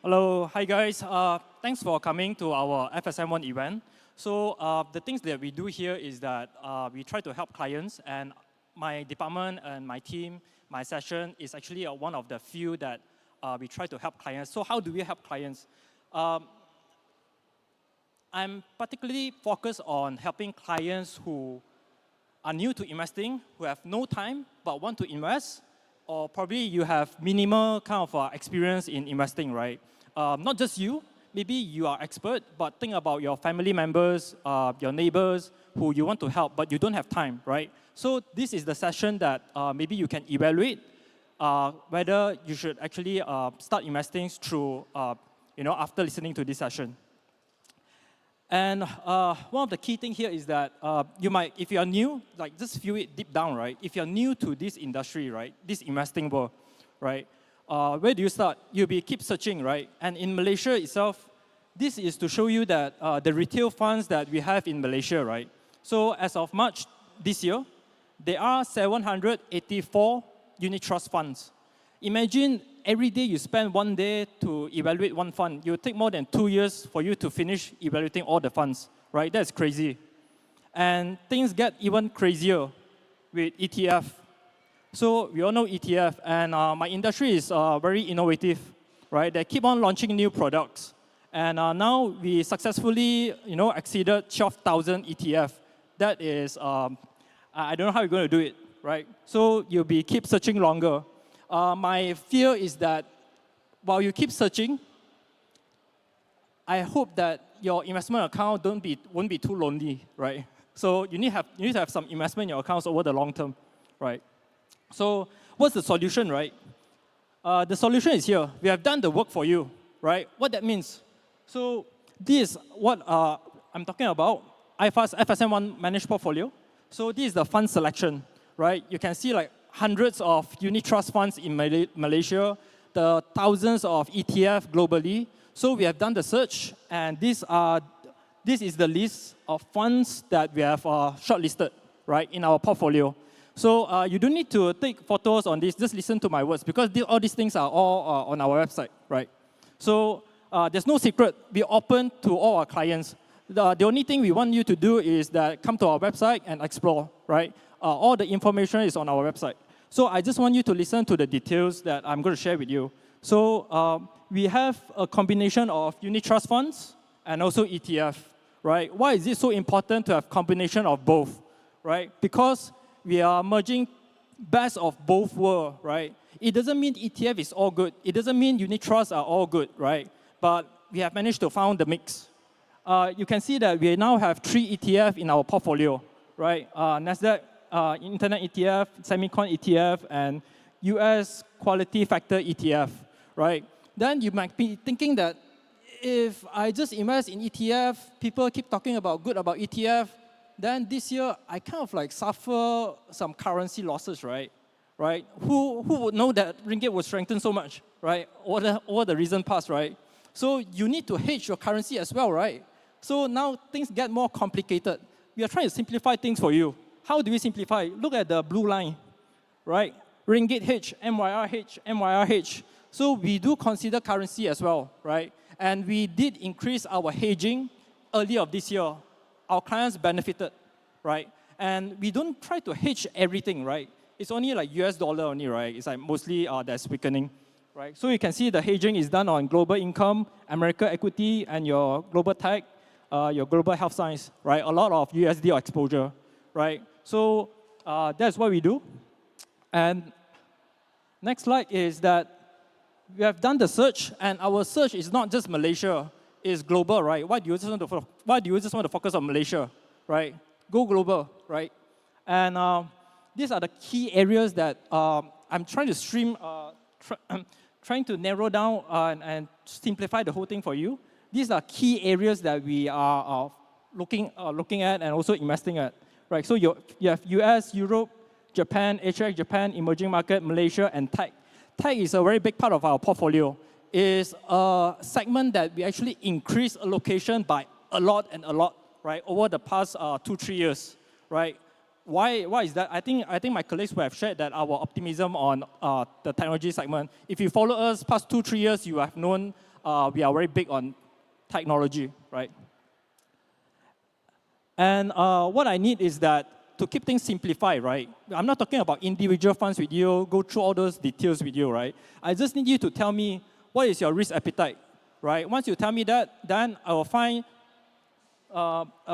Hello, hi guys. Thanks for coming to our FSMOne event. So the things that we do here is that we try to help clients, and my department and my team, my session is actually one of the few that we try to help clients. So how do we help clients? I'm particularly focused on helping clients who are new to investing, who have no time but want to invest, or probably you have minimal kind of experience in investing, right? Not just you, maybe you are expert, but think about your family members, your neighbors who you want to help, but you don't have time, right? So this is the session that maybe you can evaluate whether you should actually start investing through, after listening to this session. And one of the key things here is that you might, if you are new, like just feel it deep down, right? If you're new to this industry, right, this investing world, right, where do you start? You'll keep searching, right? And in Malaysia itself, this is to show you that the retail funds that we have in Malaysia, right? So as of March this year, there are 784 unit trust funds. Imagine every day you spend 1 day to evaluate one fund. It will take more than 2 years for you to finish evaluating all the funds, right? That's crazy. And things get even crazier with ETF. So we all know ETF, and my industry is very innovative, right? They keep on launching new products. And now we successfully, exceeded 12,000 ETF. That is, I don't know how you're going to do it, right? So you'll keep searching longer. My fear is that while you keep searching, I hope that your investment account won't be too lonely, right? So you need to have some investment in your accounts over the long term, right? So what's the solution, right? The solution is here. We have done the work for you, right? What that means. So this is what I'm talking about, FSMOne managed portfolio. So this is the fund selection, right? You can see like hundreds of unit trust funds in Malaysia, the thousands of ETF globally. So we have done the search, and this is the list of funds that we have shortlisted, right, in our portfolio. So you don't need to take photos on this, just listen to my words, because all these things are all on our website, right? So there's no secret. We're open to all our clients. The only thing we want you to do is that come to our website and explore, right? All the information is on our website. So I just want you to listen to the details that I'm going to share with you. So we have a combination of unit trust funds and also ETF, right? Why is it so important to have combination of both, right? Because we are merging best of both worlds, right? It doesn't mean ETF is all good. It doesn't mean unit trusts are all good, right? But we have managed to find the mix. You can see that we now have 3 ETF in our portfolio, right? Nasdaq Internet ETF, Semicon ETF, and US Quality Factor ETF, right? Then you might be thinking that if I just invest in ETF, people keep talking about ETF, then this year I kind of like suffer some currency losses, right? Right? Who would know that ringgit would strengthen so much, right? Over the recent past, right? So you need to hedge your currency as well, right? So now things get more complicated. We are trying to simplify things for you. How do we simplify? Look at the blue line, right? Ringgit hedge, MYR hedge, MYR hedge. So we do consider currency as well, right? And we did increase our hedging early of this year. Our clients benefited, right? And we don't try to hedge everything, right? It's only like US dollar only, right? It's like mostly that's weakening, right? So you can see the hedging is done on global income, America equity, and your global tech, your global health science, right? A lot of USD exposure, right? So that's what we do. And next slide is that we have done the search, and our search is not just Malaysia, it's global, right? Why do you just want to focus on Malaysia, right? Go global, right? And these are the key areas that I'm trying to trying to narrow down and simplify the whole thing for you. These are key areas that we are looking at and also investing at, right? So you have US, Europe, Japan, Asia, Japan, emerging market, Malaysia, and tech. Tech is a very big part of our portfolio. It's a segment that we actually increased allocation by a lot, right, over the past 2-3 years, right? Why is that? I think my colleagues will have shared that our optimism on the technology segment. If you follow us past 2-3 years, you have known we are very big on technology, right? And what I need is that to keep things simplified, right? I'm not talking about individual funds with you, go through all those details with you, right? I just need you to tell me what is your risk appetite, right? Once you tell me that, then I will find,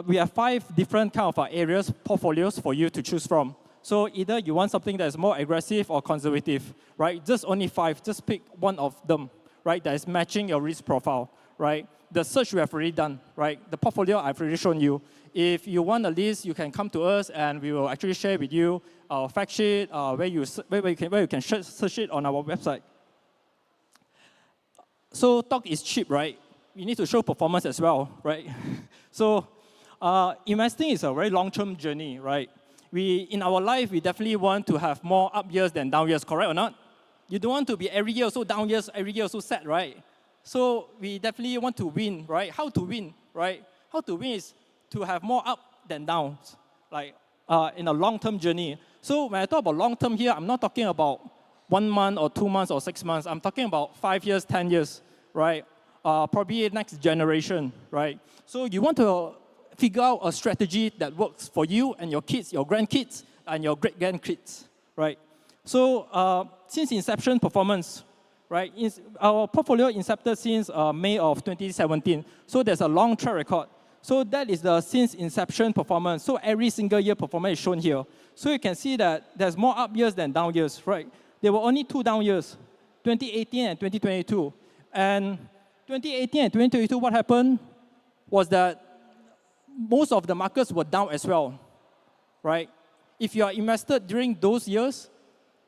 we have 5 different kind of areas, portfolios for you to choose from. So either you want something that is more aggressive or conservative, right? Just only 5, just pick one of them, right? That is matching your risk profile, right? The search we have already done, right? The portfolio I've already shown you. If you want a list, you can come to us and we will actually share with you our fact sheet where you can search it on our website. So talk is cheap, right? You need to show performance as well, right? So investing is a very long-term journey, right? In our life, we definitely want to have more up years than down years, correct or not? You don't want to be every year so down years, every year so sad, right? So we definitely want to win, right? How to win, right? How to win is to have more up than downs, like in a long-term journey. So when I talk about long-term here, I'm not talking about 1 month or 2 months or 6 months. I'm talking about 5 years, 10 years, right? Probably next generation, right? So you want to figure out a strategy that works for you and your kids, your grandkids, and your great-grandkids, right? So since inception performance, right? Our portfolio incepted since May of 2017. So there's a long track record. So that is the since inception performance. So every single year performance is shown here. So you can see that there's more up years than down years, right? There were only 2 down years, 2018 and 2022. And 2018 and 2022, what happened was that most of the markets were down as well, right? If you are invested during those years,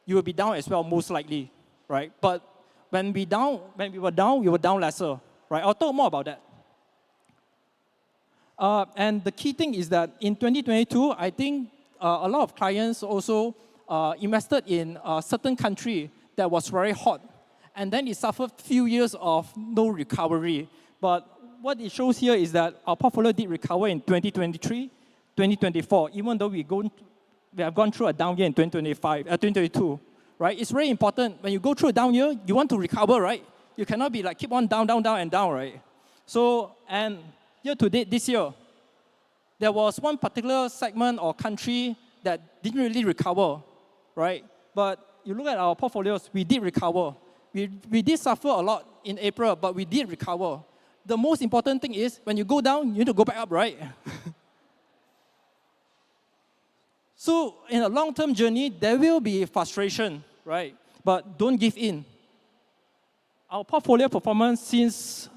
you will be down as well, most likely, right? But when we were down lesser, right? I'll talk more about that. And the key thing is that in 2022, I think a lot of clients also invested in a certain country that was very hot. And then it suffered few years of no recovery. But what it shows here is that our portfolio did recover in 2023, 2024, even though we have gone through a down year in 2022, right? It's very important. When you go through a down year, you want to recover, right? You cannot be like keep on down, and down, right? So, and year to date this year, there was one particular segment or country that didn't really recover, right? But you look at our portfolios, we did recover. We did suffer a lot in April, but we did recover. The most important thing is when you go down, you need to go back up, right? So in a long-term journey, there will be frustration, right? But don't give in. Our portfolio performance since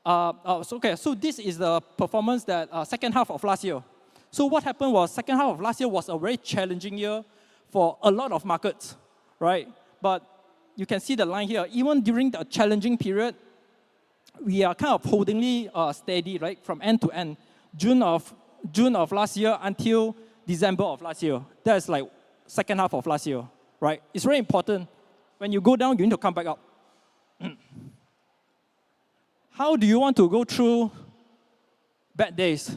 so this is the performance that second half of last year. So what happened was second half of last year was a very challenging year for a lot of markets, right? But you can see the line here. Even during the challenging period, we are kind of holdingly steady, right? From end to end, June of last year until December of last year. That's like second half of last year, right? It's very important. When you go down, you need to come back up. How do you want to go through bad days,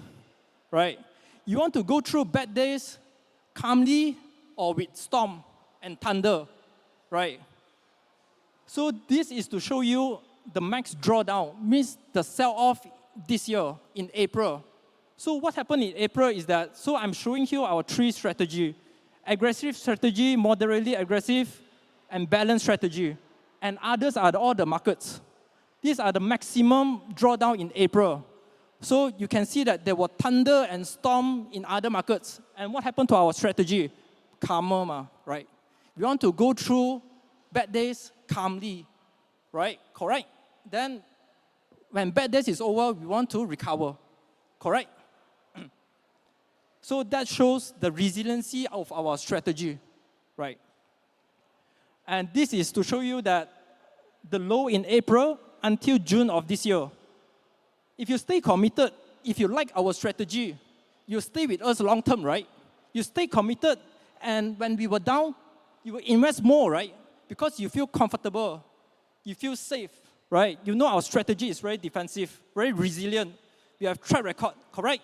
right? You want to go through bad days calmly or with storm and thunder, right? So this is to show you the max drawdown, means the sell-off this year in April. So what happened in April is that, so I'm showing here our 3 strategy. Aggressive strategy, moderately aggressive, and balanced strategy. And others are all the markets. These are the maximum drawdown in April. So you can see that there were thunder and storm in other markets. And what happened to our strategy? Calmer, right? We want to go through bad days calmly, right? Correct? Then when bad days is over, we want to recover, correct? So that shows the resiliency of our strategy, right? And this is to show you that the low in April until June of this year. If you stay committed, if you like our strategy, you stay with us long term, right? You stay committed, and when we were down, you will invest more, right? Because you feel comfortable, you feel safe, right? You know our strategy is very defensive, very resilient. We have track record, correct?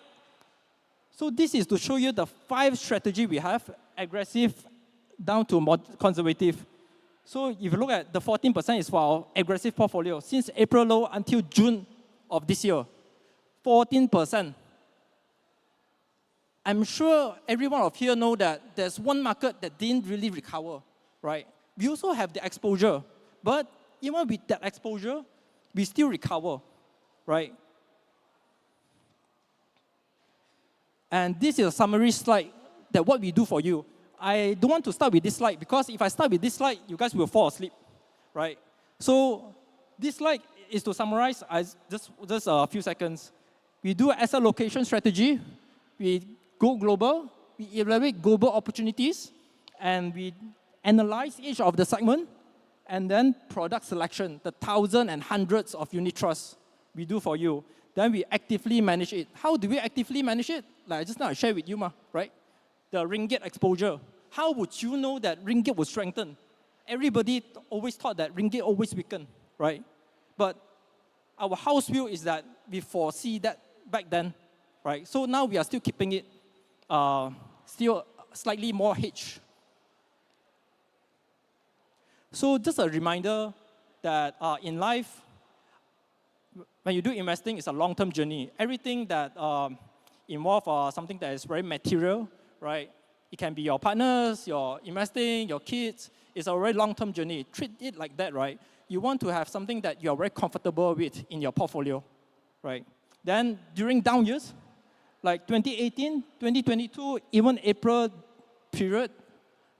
So this is to show you the 5 strategy we have, aggressive down to more conservative. So if you look at the 14% is for our aggressive portfolio. Since April low until June of this year, 14%. I'm sure everyone of here know that there's one market that didn't really recover, right? We also have the exposure, but even with that exposure, we still recover, right? And this is a summary slide that what we do for you. I don't want to start with this slide because if I start with this slide, you guys will fall asleep, right? So this slide is to summarize just a few seconds. We do asset allocation strategy. We go global. We evaluate global opportunities. And we analyze each of the segment. And then product selection, the thousands and hundreds of unit trusts we do for you. Then we actively manage it. How do we actively manage it? Like just now I shared with you, right? The ringgit exposure. How would you know that ringgit would strengthen? Everybody always thought that ringgit always weaken, right? But our house view is that we foresee that back then, right? So now we are still keeping it still slightly more hedged. So just a reminder that in life, when you do investing, it's a long-term journey. Everything that involves something that is very material, right? It can be your partners, your investing, your kids. It's a very long-term journey. Treat it like that, right? You want to have something that you're very comfortable with in your portfolio, right? Then during down years, like 2018, 2022, even April period,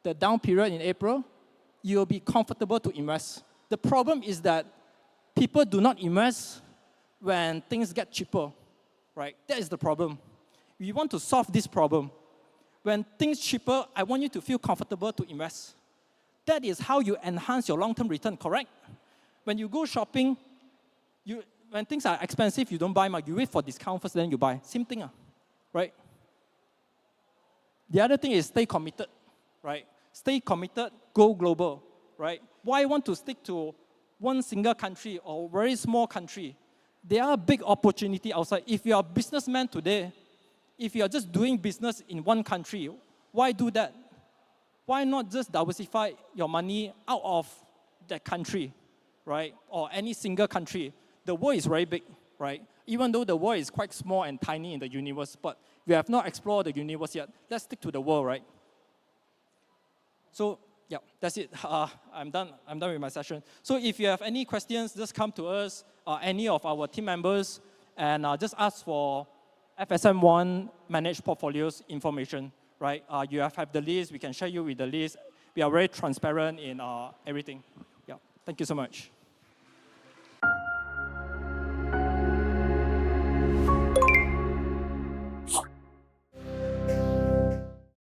the down period in April, you'll be comfortable to invest. The problem is that people do not invest when things get cheaper, right? That is the problem. We want to solve this problem. When things cheaper, I want you to feel comfortable to invest. That is how you enhance your long-term return, correct? When you go shopping, when things are expensive, you don't buy much. You wait for discount first, then you buy. Same thing, right? The other thing is stay committed, right? Stay committed, go global, right? Why want to stick to one single country or very small country? There are big opportunity outside. If you are a businessman today, if you are just doing business in one country, why do that? Why not just diversify your money out of that country, right? Or any single country. The world is very big, right? Even though the world is quite small and tiny in the universe, but we have not explored the universe yet. Let's stick to the world, right? So, yeah, that's it. I'm done with my session. So if you have any questions, just come to us, any of our team members, and just ask for FSMOne managed portfolios information, right? You have the list. We can share you with the list. We are very transparent in everything. Yeah, thank you so much.